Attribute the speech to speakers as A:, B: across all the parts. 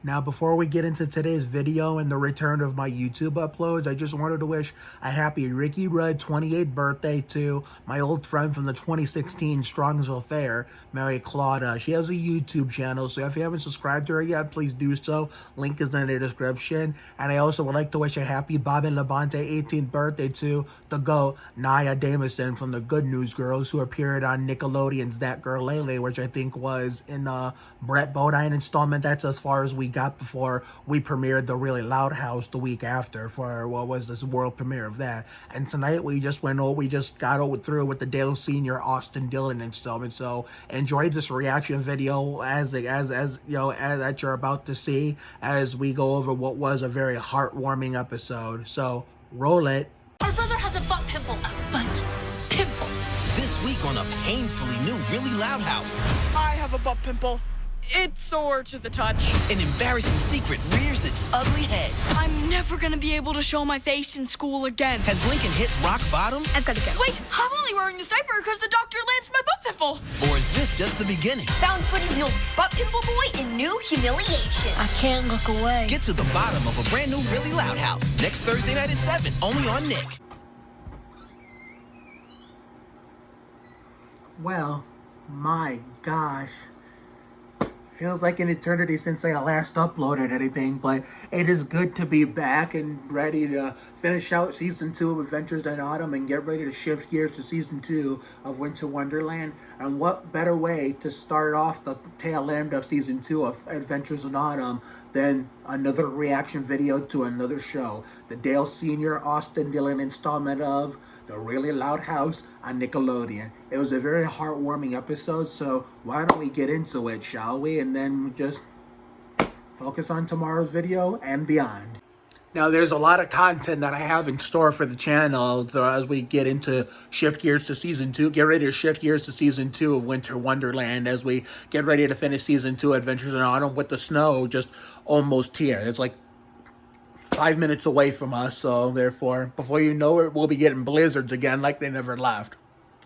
A: Now, before we get into today's video and the return of my YouTube uploads, I just wanted to wish a happy Ricky Rudd 28th birthday to my old friend from the 2016 Strongsville Fair, Mary Claudia. She has a YouTube channel, so if you haven't subscribed to her yet, please do so. Link is in the description. And I also would like to wish a happy Bobby Labonte 18th birthday to the GOAT, Nia Jamison from the Good News Girls, who appeared on Nickelodeon's That Girl Lately, which I think was in the Brett Bodine installment. That's as far as we got before we premiered the Really Loud House the week after for what was this world premiere of that. And tonight we just got through with the Dale Sr. Austin Dillon installment. So enjoy this reaction video as that you're about to see as we go over what was a very heartwarming episode. So roll it.
B: Our brother has a butt pimple. A butt pimple.
C: This week on a painfully new Really Loud House.
D: I have a butt pimple. It's sore to the touch.
C: An embarrassing secret rears its ugly head.
D: I'm never gonna be able to show my face in school again.
C: Has Lincoln hit rock bottom?
B: I've got to go.
D: Wait, I'm only wearing this diaper because the doctor lanced my butt pimple.
C: Or is this just the beginning?
B: Found footage of Neil's butt pimple boy in new humiliation. I can't look away.
C: Get to the bottom of a brand new Really Loud House. Next Thursday night at 7, only on Nick.
A: Well, my gosh. Feels like an eternity since I last uploaded anything, but it is good to be back and ready to finish out Season 2 of Adventures in Autumn and get ready to shift gears to Season 2 of Winter Wonderland. And what better way to start off the tail end of Season 2 of Adventures in Autumn than another reaction video to another show. The Dale Sr. Austin Dillon installment of The Really Loud House on Nickelodeon. It was a very heartwarming episode, so why don't we get into it, shall we? And then just focus on tomorrow's video and beyond. Now, there's a lot of content that I have in store for the channel as we get into shift gears to Season 2. Get ready to shift gears to Season 2 of Winter Wonderland as we get ready to finish Season 2 Adventures in Autumn with the snow just almost here. It's like 5 minutes away from us, so therefore, before you know it, we'll be getting blizzards again like they never left.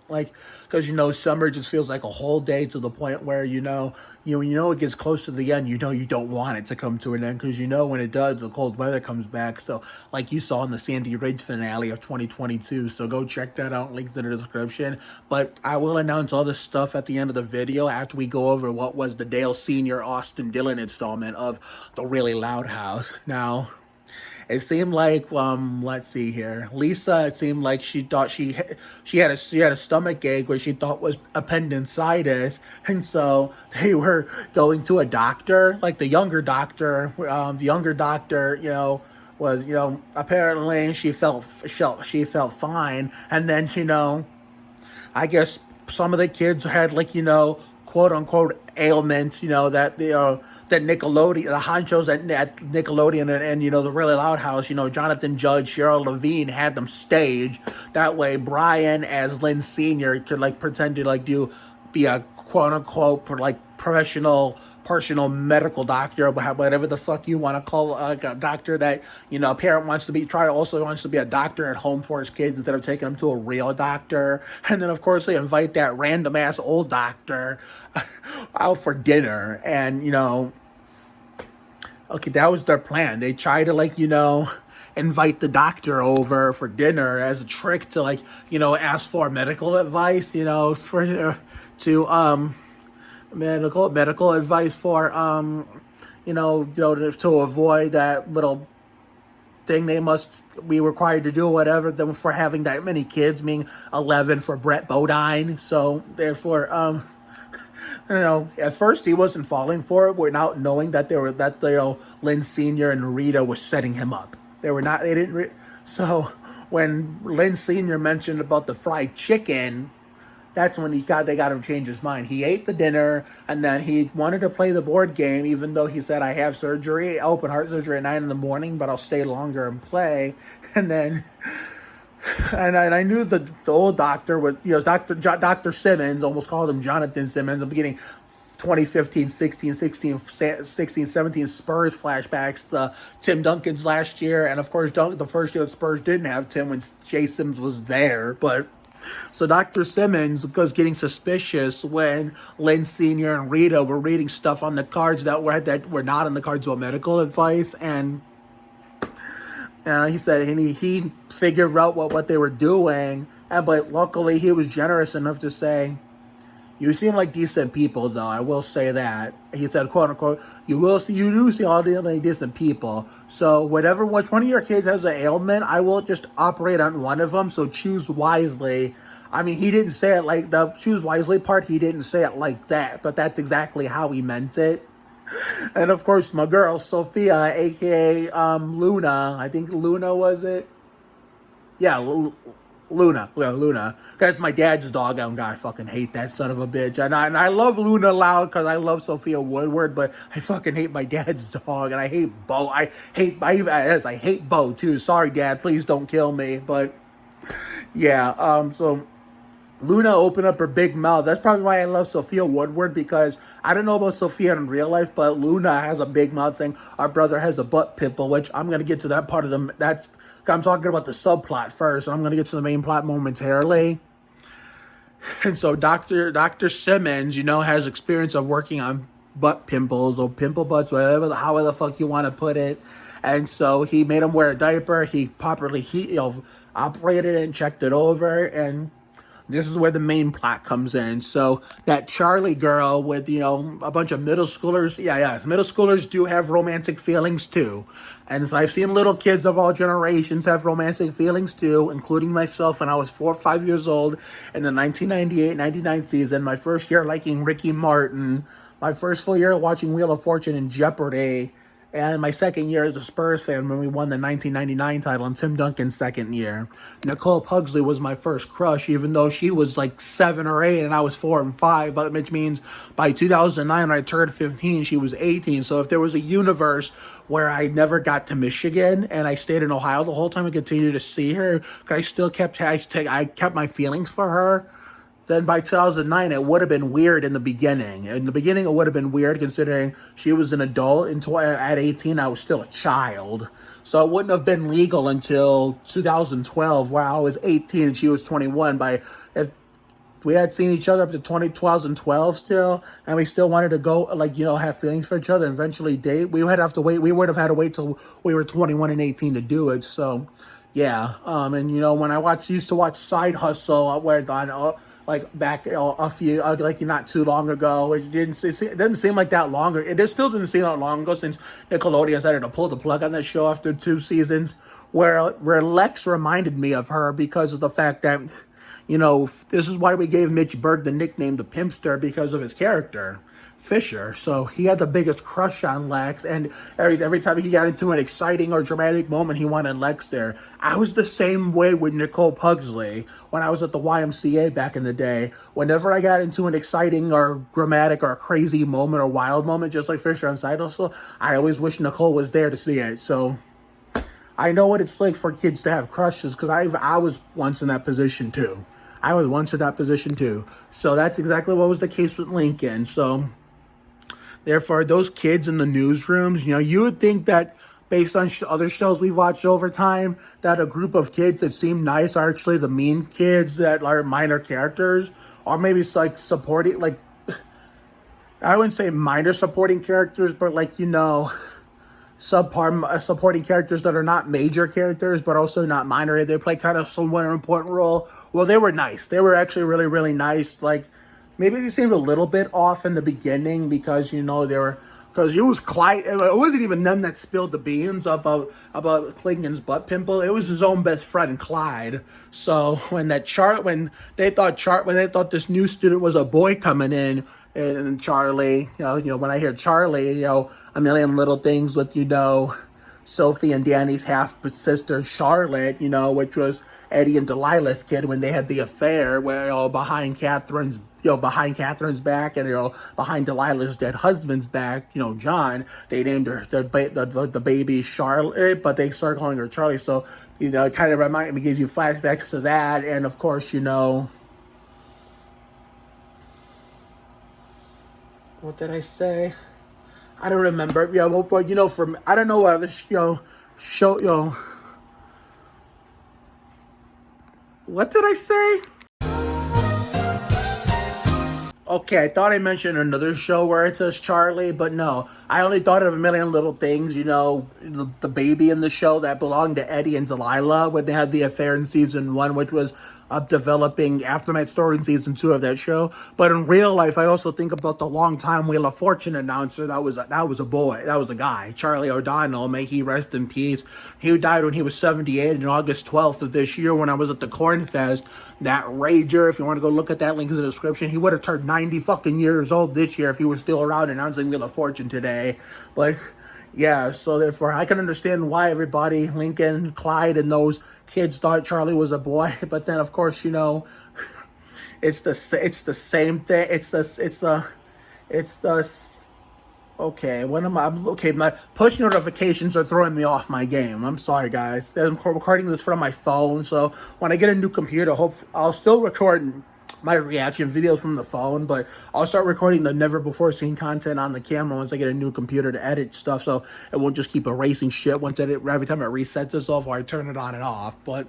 A: Like, because, summer just feels like a whole day to the point where, it gets close to the end, you don't want it to come to an end because, when it does, the cold weather comes back. So, like you saw in the Sandy Ridge finale of 2022. So, go check that out. Link in the description. But I will announce all this stuff at the end of the video after we go over what was the Dale Sr. Austin Dillon installment of The Really Loud House. Now, it seemed like, let's see here. Lisa, it seemed like she thought she had a stomach ache, which she thought was appendicitis, and so they were going to a doctor. Like the younger doctor, was apparently she felt fine, and then I guess some of the kids had quote unquote ailments, that Nickelodeon, the honchos at Nickelodeon and the Really Loud House, Jonathan Judge, Cheryl Levine had them staged. That way, Brian as Lynn Sr. could pretend to be a quote unquote professional personal medical doctor, whatever the fuck you want to call a doctor that a parent wants to be a doctor at home for his kids instead of taking them to a real doctor. And then of course they invite that random ass old doctor out for dinner, and okay, that was their plan. They try to invite the doctor over for dinner as a trick to ask for medical advice, medical advice for to avoid that little thing they must be required to do, whatever, them for having that many kids, being 11 for Brett Bodine. So therefore, at first he wasn't falling for it without knowing that Lynn Sr. and Rita was setting him up. So when Lynn Sr. mentioned about the fried chicken, that's when they got him change his mind. He ate the dinner, and then he wanted to play the board game, even though he said, I have surgery, open heart surgery at 9 in the morning, but I'll stay longer and play. And then, and I knew the old doctor was, Dr. Simmons, almost called him Jonathan Simmons. I'm beginning 2015, 16, 17 Spurs flashbacks, the Tim Duncan's last year, and of course, the first year the Spurs didn't have Tim when Jay Sims was there, but So Dr. Simmons was getting suspicious when Lynn Sr. and Rita were reading stuff on the cards that were not on the cards about medical advice, and he said he figured out what they were doing, but luckily he was generous enough to say, "You seem like decent people, though. I will say that." He said, "quote unquote, you do see all the decent people. So which one of your kids has an ailment, I will just operate on one of them. So choose wisely." I mean, he didn't say it like the choose wisely part. He didn't say it like that, but that's exactly how he meant it. And of course, my girl Sophia, aka Luna. I think Luna was it. Yeah, Luna. Luna. That's my dad's dog. I fucking hate that son of a bitch. And I love Luna loud because I love Sophia Woodward, but I fucking hate my dad's dog. And I hate Bo. I hate Bo too. Sorry, Dad. Please don't kill me. But yeah, so Luna opened up her big mouth. That's probably why I love Sophia Woodward, because I don't know about Sophia in real life, but Luna has a big mouth saying our brother has a butt pimple, which I'm going to get to that part of them. I'm talking about the subplot first, and I'm going to get to the main plot momentarily. And so Dr. Simmons, has experience of working on butt pimples or pimple butts, however the fuck you want to put it. And so he made him wear a diaper. He properly operated it and checked it over, and this is where the main plot comes in. So that Charlie girl with, a bunch of middle schoolers. Yeah. Middle schoolers do have romantic feelings too. And so I've seen little kids of all generations have romantic feelings too, including myself when I was 4 or 5 years old in the 1998-99 season. My first year liking Ricky Martin. My first full year watching Wheel of Fortune and Jeopardy. And my second year as a Spurs fan when we won the 1999 title, and Tim Duncan's second year. Nicole Pugsley was my first crush, even though she was like 7 or 8 and I was 4 and 5, but which means by 2009 when I turned 15, she was 18. So if there was a universe where I never got to Michigan and I stayed in Ohio the whole time and continued to see her, I still kept my feelings for her, then by 2009, it would have been weird in the beginning. In the beginning, it would have been weird considering she was an adult. At 18, I was still a child. So it wouldn't have been legal until 2012, where I was 18 and she was 21. If we had seen each other up to 2012 still, and we still wanted to go, have feelings for each other and eventually date, we would have to wait. We would have had to wait till we were 21 and 18 to do it. So, yeah. And, when I used to watch Side Hustle, where back a few, not too long ago. It didn't seem like that longer. It still didn't seem that long ago since Nickelodeon started to pull the plug on that show after 2 seasons, where Lex reminded me of her because of the fact that, this is why we gave Mitch Berg the nickname the Pimpster, because of his character, Fisher. So he had the biggest crush on Lex, and every time he got into an exciting or dramatic moment, he wanted Lex there. I was the same way with Nicole Pugsley when I was at the YMCA back in the day. Whenever I got into an exciting or dramatic or crazy moment or wild moment, just like Fisher on Side Hustle, I always wish Nicole was there to see it. So I know what it's like for kids to have crushes, because I was once in that position too. So that's exactly what was the case with Lincoln. So therefore, those kids in the newsrooms, you would think that based on other shows we've watched over time, that a group of kids that seem nice are actually the mean kids that are minor characters, or maybe it's like supporting, I wouldn't say minor supporting characters, but subpar supporting characters that are not major characters, but also not minor. They play kind of somewhat an important role. Well, they were nice. They were actually really, really nice. Maybe they seemed a little bit off in the beginning because, because it was Clyde. It wasn't even them that spilled the beans about Lincoln's butt pimple. It was his own best friend, Clyde. So when they thought this new student was a boy coming in, and Charlie, when I hear Charlie, a million little things with, Sophie and Danny's half-sister, Charlotte, which was Eddie and Delilah's kid when they had the affair, where, behind Catherine's back and, behind Delilah's dead husband's back, John, they named her the baby Charlotte, but they started calling her Charlie. So, it kind of gives you flashbacks to that. And of course, what did I say? I don't remember. But I don't know what other show. What did I say? Okay, I thought I mentioned another show where it says Charlie, but no. I only thought of A Million Little Things, you know, the baby in the show that belonged to Eddie and Delilah when they had the affair in season 1, which was a developing aftermath story in season 2 of that show. But in real life, I also think about the longtime Wheel of Fortune announcer. That was a boy. That was a guy. Charlie O'Donnell, may he rest in peace. He died when he was 78 on August 12th of this year when I was at the Corn Fest. That Rager, if you want to go look at that, link in the description. He would have turned 90 fucking years old this year if he was still around announcing Wheel of Fortune today. But yeah, so therefore I can understand why everybody, Lincoln, Clyde, and those kids thought Charlie was a boy. But then of course, you know, it's the same thing. Okay, what am I? Okay, my push notifications are throwing me off my game. I'm sorry, guys. I'm recording this from my phone, so when I get a new computer, I'll still record my reaction videos from the phone, but I'll start recording the never-before-seen content on the camera once I get a new computer to edit stuff, so it won't just keep erasing shit every time it resets itself or I turn it on and off. But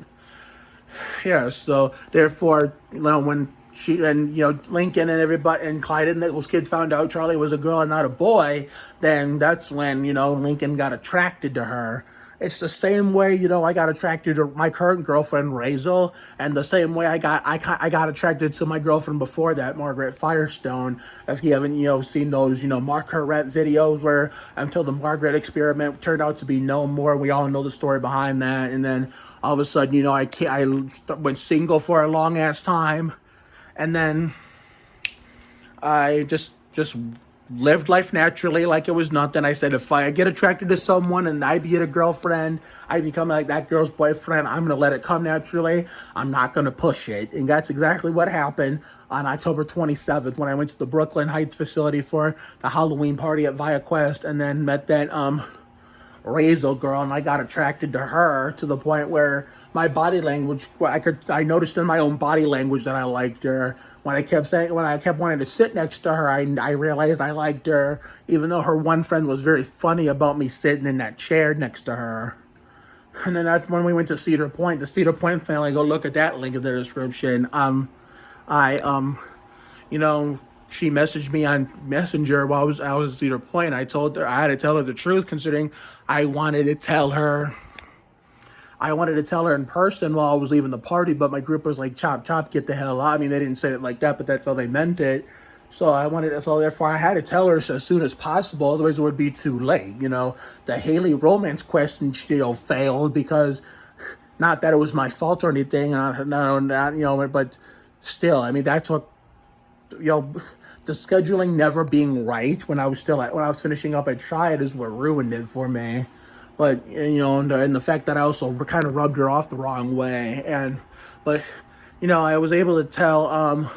A: yeah, so therefore, you know, when Lincoln and everybody and Clyde and those kids found out Charlie was a girl and not a boy, then that's when, you know, Lincoln got attracted to her. It's the same way, you know, I got attracted to my current girlfriend, Raizel, and the same way I got attracted to my girlfriend before that, Margaret Firestone. If you haven't, you know, seen those, you know, Margaret videos where until the Margaret experiment turned out to be no more, we all know the story behind that. And then all of a sudden, you know, I went single for a long ass time. And then I just lived life naturally like it was nothing. I said, if I get attracted to someone and I get a girlfriend, I become like that girl's boyfriend, I'm going to let it come naturally. I'm not going to push it. And that's exactly what happened on October 27th when I went to the Brooklyn Heights facility for the Halloween party at Via Quest and then met that Raizel girl, and I got attracted to her to the point where my body language, I noticed in my own body language that I liked her. When I kept wanting to sit next to her, I realized I liked her, even though her one friend was very funny about me sitting in that chair next to her. And then that's when we went to Cedar Point. The Cedar Point family, go look at that link in the description. You know, she messaged me on Messenger while I was at Cedar Point. I had to tell her the truth, considering I wanted to tell her in person while I was leaving the party, but my group was like, chop, chop, get the hell out. I mean, they didn't say it like that, but that's how they meant it. So therefore I had to tell her as soon as possible, otherwise it would be too late. You know, the Haley romance question, you know, failed because, not that it was my fault or anything, but still, I mean, that's what, you know, the scheduling never being right when I was finishing up at Triad is what ruined it for me. But, you know, and the fact that I also kind of rubbed her off the wrong way. But, you know, I was able to tell,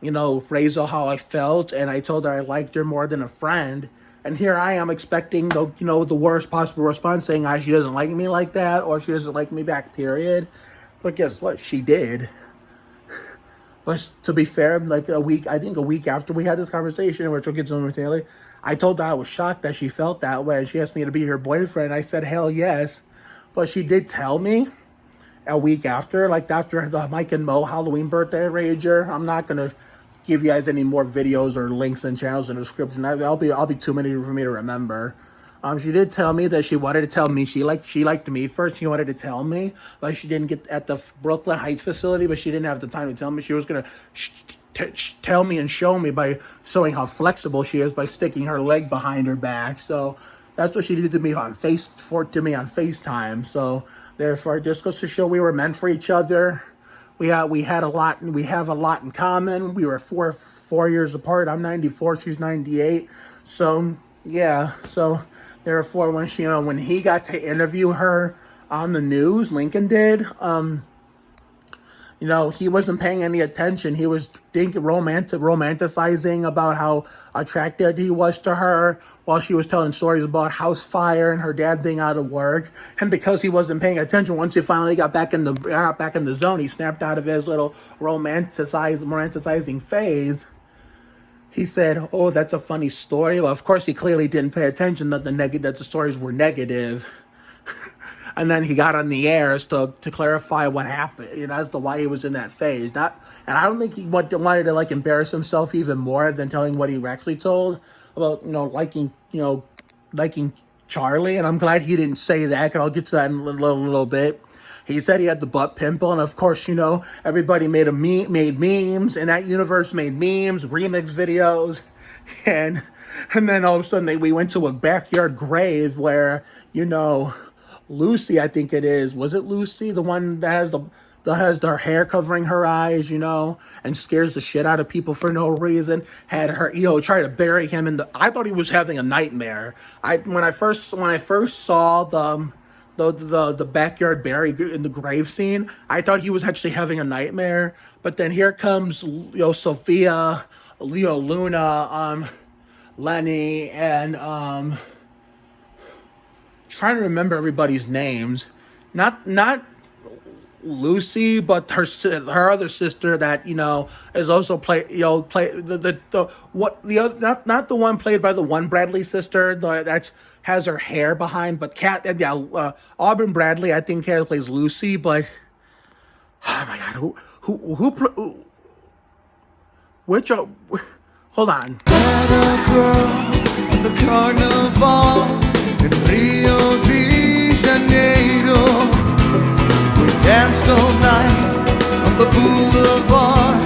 A: you know, Raizel how I felt, and I told her I liked her more than a friend. And here I am expecting the worst possible response, saying she doesn't like me like that, or she doesn't like me back, period. But guess what? She did. But to be fair, like a week after we had this conversation, which we'll get to momentarily, I told her I was shocked that she felt that way. She asked me to be her boyfriend. I said, hell yes. But she did tell me a week after, like after the Mike and Mo Halloween birthday rager. I'm not going to give you guys any more videos or links and channels in the description. I'll be too many for me to remember. She did tell me that she wanted to tell me she liked me first. She wanted to tell me, like she didn't get at the Brooklyn Heights facility, but she didn't have the time to tell me. She was gonna tell me and show me by showing how flexible she is by sticking her leg behind her back. So that's what she did to me on FaceTime. So therefore, it just goes to show we were meant for each other. We have a lot in common. We were four years apart. I'm 94, she's 98. So yeah, so therefore when he got to interview her on the news, Lincoln did, you know, he wasn't paying any attention. He was romanticizing about how attracted he was to her while she was telling stories about house fire and her dad being out of work. And because he wasn't paying attention, once he finally got back in the zone, he snapped out of his little romanticizing phase. He said, "Oh, that's a funny story." Well, of course, he clearly didn't pay attention that the stories were negative. and then he got on the air as to clarify what happened, as to why he was in that phase. And I don't think he wanted to like embarrass himself even more than telling what he actually told about, liking Charlie. And I'm glad he didn't say that, and I'll get to that in a little bit. He said he had the butt pimple, and of course, everybody made memes, and that universe made memes, remix videos, and then all of a sudden we went to a backyard grave where, Lucy, I think it is. Was it Lucy, the one that has their hair covering her eyes, and scares the shit out of people for no reason? Had her, try to bury him in the. I thought he was having a nightmare. When I first saw the backyard bury in the grave scene, I thought he was actually having a nightmare. But then here comes Sophia, Luna, Lenny, and trying to remember everybody's names. Not Lucy, but her other sister that is also play the what the other not the one played by the one Bradley sister that has her hair behind, but Auburn Bradley I think plays Lucy, but oh my god, who which hold on.
E: The carnival in Rio de Janeiro. We danced all night on the boulevard,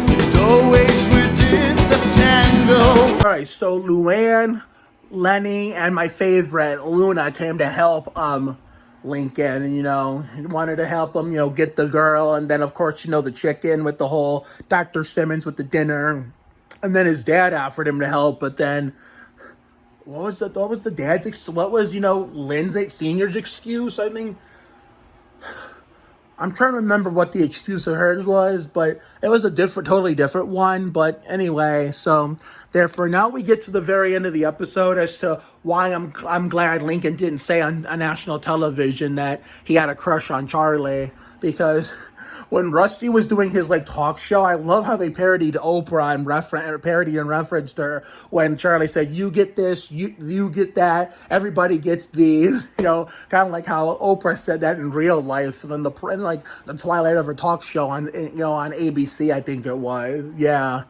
E: and always we did the tango.
A: All right, so Luann, Lenny, and my favorite Luna came to help Lincoln, and wanted to help him, get the girl, and then of course the chicken with the whole Dr. Simmons with the dinner, and then his dad offered him to help, but then what was the dad's Lynn's senior's excuse? I think. I'm trying to remember what the excuse of hers was, but it was a totally different one. But anyway, so therefore now we get to the very end of the episode as to why I'm glad Lincoln didn't say on national television that he had a crush on Charlie, because when Rusty was doing his talk show, I love how they parodied Oprah and referenced her when Charlie said, "You get this, you get that, everybody gets these," kind of like how Oprah said that in real life, and then the twilight of her talk show on on ABC, I think it was, yeah,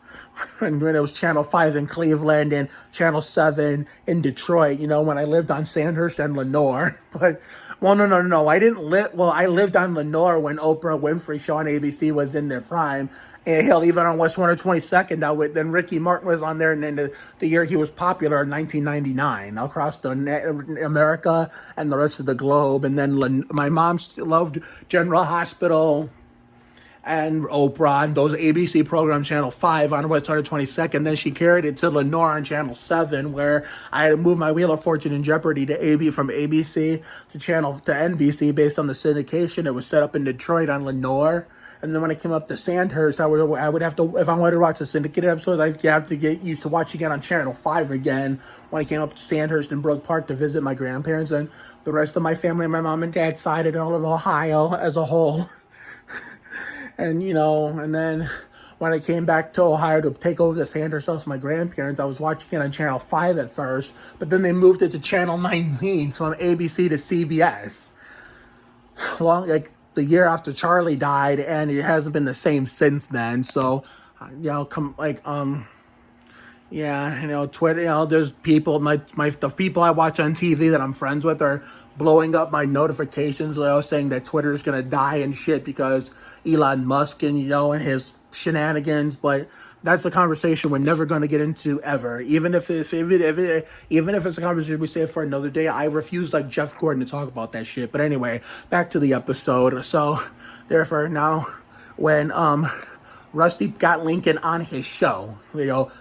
A: and when it was Channel 5 in Cleveland and Channel 7 in Detroit, when I lived on Sandhurst and Lenore, but. Well, no. I didn't live. Well, I lived on Lenore when Oprah Winfrey show on ABC was in their prime. And hell, even on West 122nd, then Ricky Martin was on there, and then the year he was popular in 1999 across America and the rest of the globe. And then my mom loved General Hospital and Oprah and those ABC programs, Channel 5 on West 122nd. Then she carried it to Lenore on Channel 7, where I had to move my Wheel of Fortune and Jeopardy from ABC to NBC based on the syndication. It was set up in Detroit on Lenore. And then when I came up to Sandhurst, I would have to, if I wanted to watch the syndicated episodes, I'd have to get used to watching it on Channel 5 again when I came up to Sandhurst and Brook Park to visit my grandparents and the rest of my family, my mom and dad's side, and all of Ohio as a whole. And, and then when I came back to Ohio to take over the Sanders house with my grandparents, I was watching it on Channel 5 at first, but then they moved it to Channel 19, so from ABC to CBS. The year after Charlie died, and it hasn't been the same since then, so, Twitter, there's people, the people I watch on TV that I'm friends with are blowing up my notifications, saying that Twitter's gonna die and shit because Elon Musk and, and his shenanigans, but that's a conversation we're never going to get into ever. Even if it's a conversation we save for another day, I refuse, like Jeff Gordon, to talk about that shit. But anyway, back to the episode. So, therefore, now, when, Rusty got Lincoln on his show,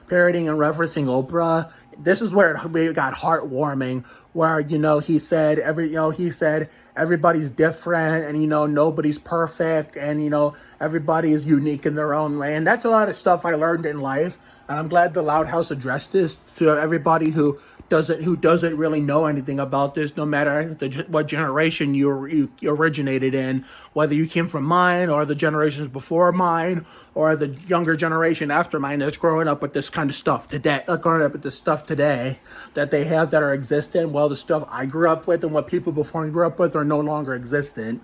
A: parodying and referencing Oprah. This is where it got heartwarming, where, he said everybody's different, and, nobody's perfect, and, everybody is unique in their own way. And that's a lot of stuff I learned in life. And I'm glad the Loud House addressed this to everybody who doesn't really know anything about this, no matter what generation you originated in, whether you came from mine or the generations before mine or the younger generation after mine that's growing up with this kind of stuff today, growing up with this stuff today that they have that are existent. Well, the stuff I grew up with and what people before me grew up with are no longer existent.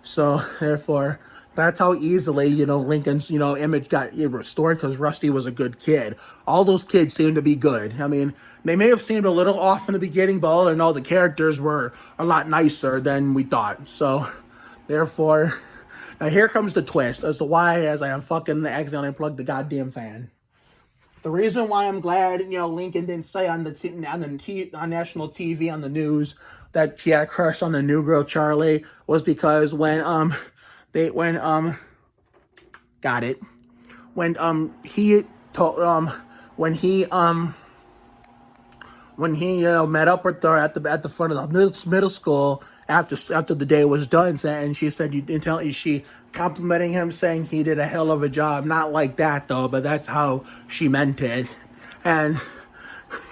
A: So therefore, that's how easily, Lincoln's, image got restored, because Rusty was a good kid. All those kids seemed to be good. I mean, they may have seemed a little off in the beginning, but all in all, the characters were a lot nicer than we thought. So therefore, now here comes the twist as to why, as I am fucking accidentally unplugged the goddamn fan. The reason why I'm glad, Lincoln didn't say on national TV, on the news, that she had a crush on the new girl Charlie, was because when he met up with her at the front of the middle school after the day was done, and she said she complimenting him, saying he did a hell of a job. Not like that though, but that's how she meant it. And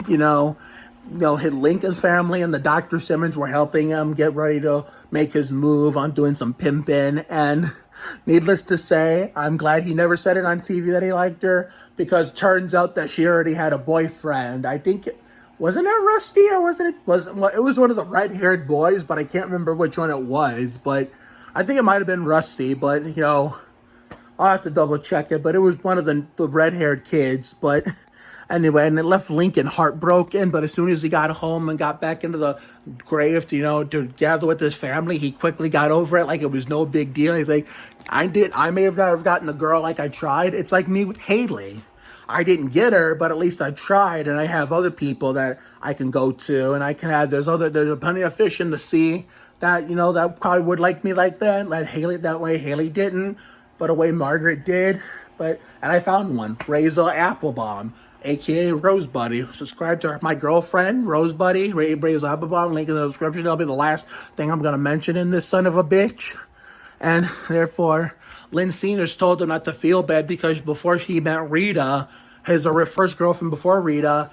A: his Lincoln's family and the Dr. Simmons were helping him get ready to make his move on doing some pimping. And needless to say, I'm glad he never said it on TV that he liked her, because it turns out that she already had a boyfriend. I think wasn't it Rusty, or wasn't it? It was one of the red-haired boys, but I can't remember which one it was. But I think it might have been Rusty. But I'll have to double check it. But it was one of the red-haired kids. But anyway, and it left Lincoln heartbroken. But as soon as he got home and got back into the grave to gather with his family, he quickly got over it like it was no big deal. He's like, I may have not have gotten the girl like I tried. It's like me with Haley. I didn't get her, but at least I tried, and I have other people that I can go to, and I can have, there's plenty of fish in the sea that, that probably would like me like that. That way Haley didn't, but the way Margaret did. And I found one, Raizel Applebaum, aka Rosebuddy. Subscribe to my girlfriend, Rosebuddy, Raizel Applebaum, link in the description. That'll be the last thing I'm going to mention in this son of a bitch. And therefore, Lynn Seniors told him not to feel bad, because before he met Rita, his first girlfriend before Rita,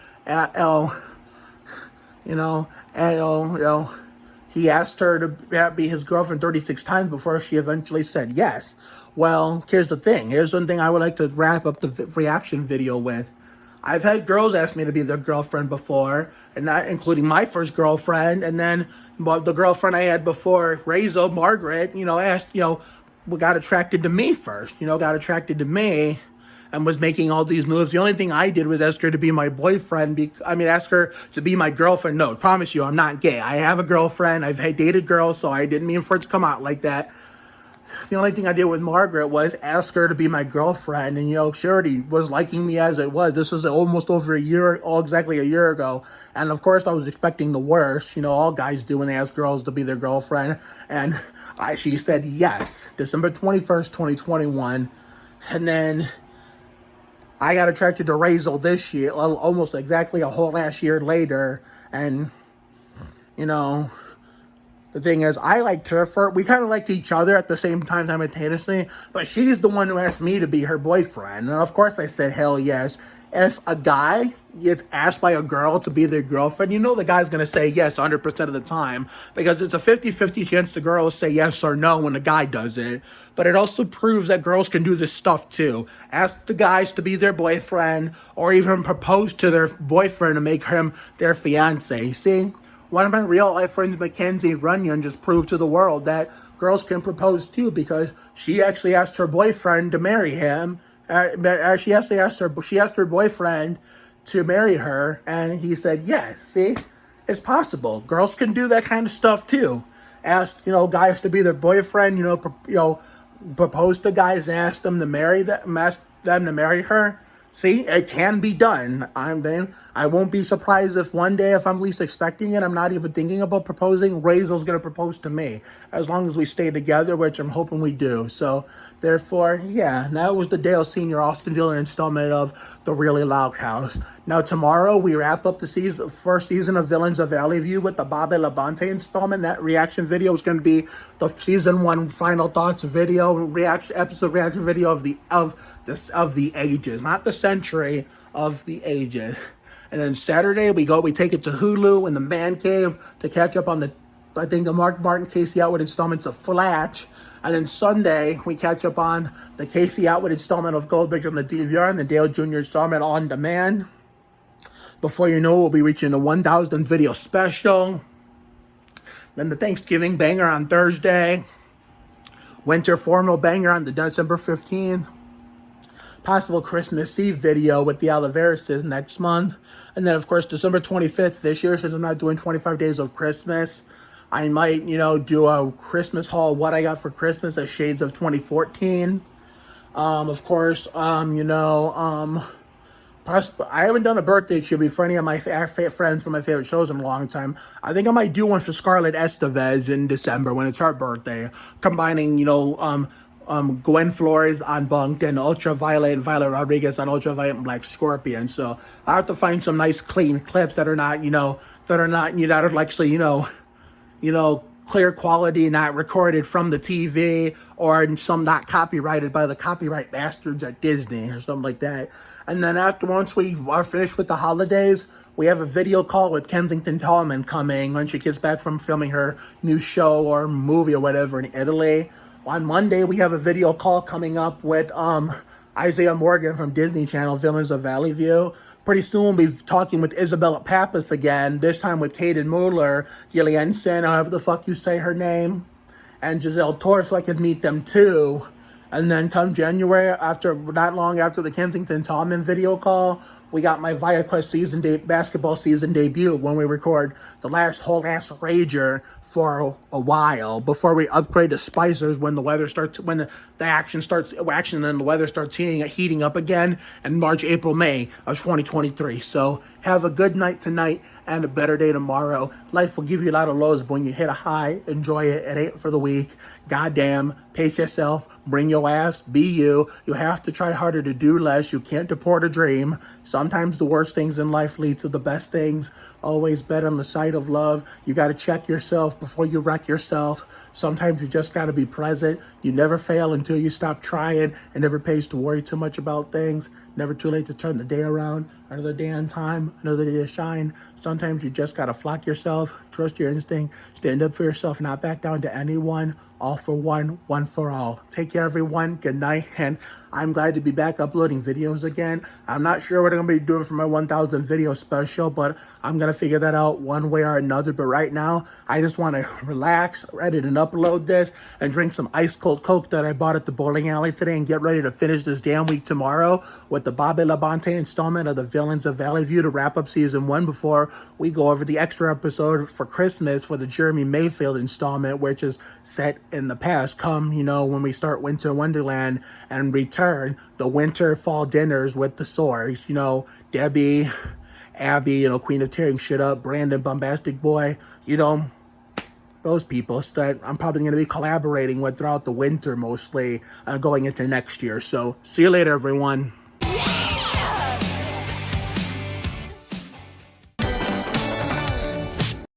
A: he asked her to be his girlfriend 36 times before she eventually said yes. Well, here's the thing. Here's one thing I would like to wrap up the reaction video with. I've had girls ask me to be their girlfriend before, and not including my first girlfriend, and then the girlfriend I had before, Raizel, Margaret, asked, got attracted to me first, and was making all these moves. The only thing I did was ask her to be my boyfriend. Ask her to be my girlfriend. No, promise you, I'm not gay. I have a girlfriend. I've dated girls, so I didn't mean for it to come out like that. The only thing I did with Margaret was ask her to be my girlfriend, and she already was liking me as it was. This was almost over exactly a year ago, and of course I was expecting the worst. All guys do when they ask girls to be their girlfriend, and she said yes, December 21st, 2021, and then I got attracted to Raizel this year, almost exactly a whole last year later, and the thing is, I liked her. We kind of liked each other at the same time simultaneously, but she's the one who asked me to be her boyfriend. And of course I said hell yes. If a guy gets asked by a girl to be their girlfriend, the guy's going to say yes 100% of the time, because it's a 50-50 chance the girl will say yes or no when the guy does it. But it also proves that girls can do this stuff too. Ask the guys to be their boyfriend, or even propose to their boyfriend to make him their fiance. See? One of my real-life friends, Mackenzie Runyon, just proved to the world that girls can propose too, because she actually asked her boyfriend to marry him. She asked her boyfriend to marry her, and he said yes. See, it's possible. Girls can do that kind of stuff too. Ask guys to be their boyfriend. Propose to guys and ask them to marry her. See, it can be done. I won't be surprised if one day, if I'm least expecting it, I'm not even thinking about proposing, Raizel's going to propose to me, as long as we stay together, which I'm hoping we do. So, therefore, yeah, that was the Dale Sr. Austin Dillon installment of The Really Loud House. Now, tomorrow, we wrap up the first season of Villains of Valley View with the Bobby Labonte installment. That reaction video is going to be the season 1 final thoughts video, episode reaction video of the ages, not the century, of the ages. And then Saturday, we take it to Hulu in the man cave to catch up on the Mark Martin, Casey Atwood installments of Flash. And then Sunday, we catch up on the Casey Atwood installment of Goldberg on the DVR and the Dale Jr. installment on demand. Before you know it, we'll be reaching the 1,000 video special. Then the Thanksgiving banger on Thursday. Winter formal banger on the December 15th. Possible Christmas Eve video with the Oliveras next month. And then, of course, December 25th this year, since I'm not doing 25 Days of Christmas, I might, do a Christmas haul, what I got for Christmas as Shades of 2014. Of course, I haven't done a birthday tribute for any of my friends from my favorite shows in a long time. I think I might do one for Scarlett Estevez in December when it's her birthday, combining, Gwen Flores on Bunked and Ultraviolet and Violet Rodriguez on Ultraviolet and Black Scorpion. So I have to find some nice clean clips that are not, that are actually, clear quality, not recorded from the TV, or some not copyrighted by the copyright bastards at Disney or something like that. And then once we are finished with the holidays, we have a video call with Kensington Tallman coming when she gets back from filming her new show or movie or whatever in Italy. On Monday, we have a video call coming up with Isaiah Morgan from Disney Channel, Villains of Valley View. Pretty soon, we'll be talking with Isabella Pappas again, this time with Kaden Mueller, Gillianson, however the fuck you say her name, and Giselle Torre, so I could meet them too. And then come January, not long after the Kensington Tallman video call, we got my ViaQuest basketball season debut when we record the last whole ass rager for a while before we upgrade to Spicers when the action and the weather starts heating up again in March, April, May of 2023. So have a good night tonight and a better day tomorrow. Life will give you a lot of lows, but when you hit a high, enjoy it. It ain't for the weak. Goddamn, pace yourself, bring your ass, be you. You have to try harder to do less. You can't deport a dream. Sometimes the worst things in life lead to the best things. Always bet on the side of love. You got to check yourself before you wreck yourself. Sometimes you just got to be present. You never fail until you stop trying. It never pays to worry too much about things. Never too late to turn the day around. Another day on time, another day to shine. Sometimes you just got to flock yourself, trust your instinct, stand up for yourself, not back down to anyone. All for one, one for all. Take care, everyone. Good night. And I'm glad to be back uploading videos again. I'm not sure what I'm going to be doing for my 1,000 video special, but I'm going to figure that out one way or another. But right now, I just want to relax, edit and upload this, and drink some ice cold Coke that I bought at the bowling alley today and get ready to finish this damn week tomorrow with the Bobby Labonte installment of the Villains of Valley View to wrap up season 1 before we go over the extra episode for Christmas for the Jeremy Mayfield installment, which is set in the past, when we start Winter Wonderland and return the winter fall dinners with the Swords, Debbie, Abby, Queen of Tearing Shit Up, Brandon, Bombastic Boy, those people that I'm probably going to be collaborating with throughout the winter mostly going into next year. So see you later, everyone.